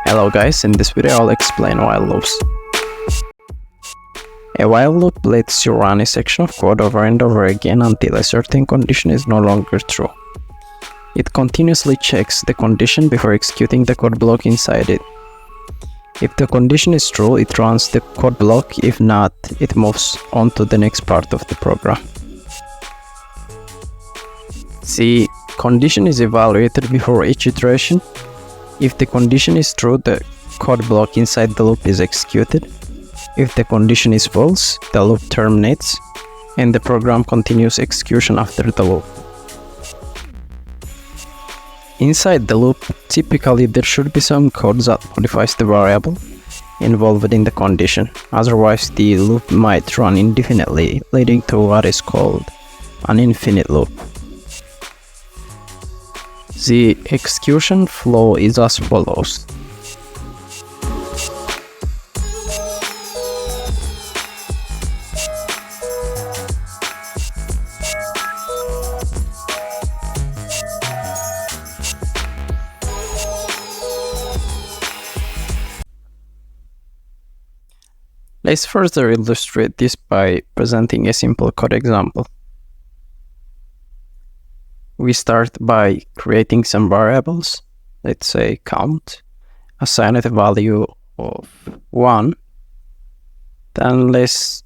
Hello guys, in this video I'll explain while loops. A while loop lets you run a section of code over and over again until a certain condition is no longer true. It continuously checks the condition before executing the code block inside it. If the condition is true, it runs the code block. If not, it moves on to the next part of the program. The condition is evaluated before each iteration. If the condition is true, the code block inside the loop is executed. If the condition is false, the loop terminates, and the program continues execution after the loop. Inside the loop, typically there should be some code that modifies the variable involved in the condition, otherwise the loop might run indefinitely, leading to what is called an infinite loop. The execution flow is as follows. Let's further illustrate this by presenting a simple code example. We start by creating some variables, let's say count, assign it a value of 1, then let's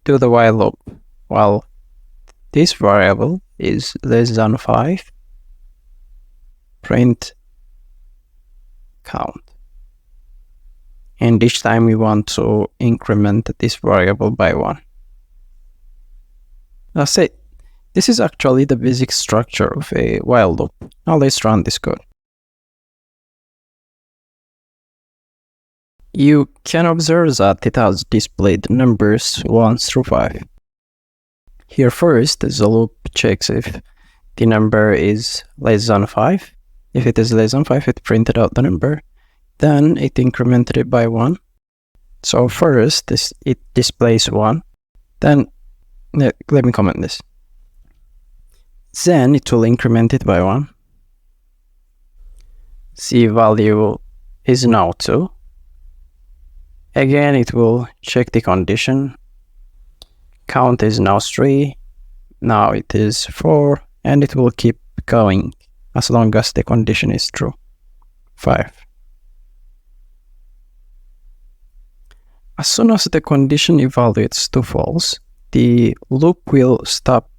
do the while loop. While this variable is less than 5, print count. And each time we want to increment this variable by 1. That's it. This is actually the basic structure of a while loop. Now let's run this code. You can observe that it has displayed numbers 1 through 5. Here first, the loop checks if the number is less than 5. If it is less than 5, it printed out the number. Then it incremented it by 1. So first, it displays 1. Then, let me comment this. Then it will increment it by 1. The value is now 2. Again, it will check the condition. Count is now 3. Now it is 4. And it will keep going as long as the condition is true. 5. As soon as the condition evaluates to false, the loop will stop,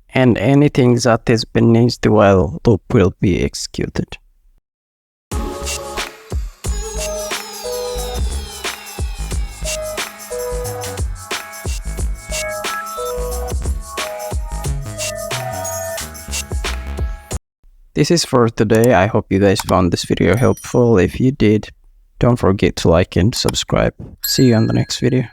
and anything that is beneath the while loop will be executed. This is for today. I hope you guys found this video helpful. If you did, don't forget to like and subscribe. See you on the next video.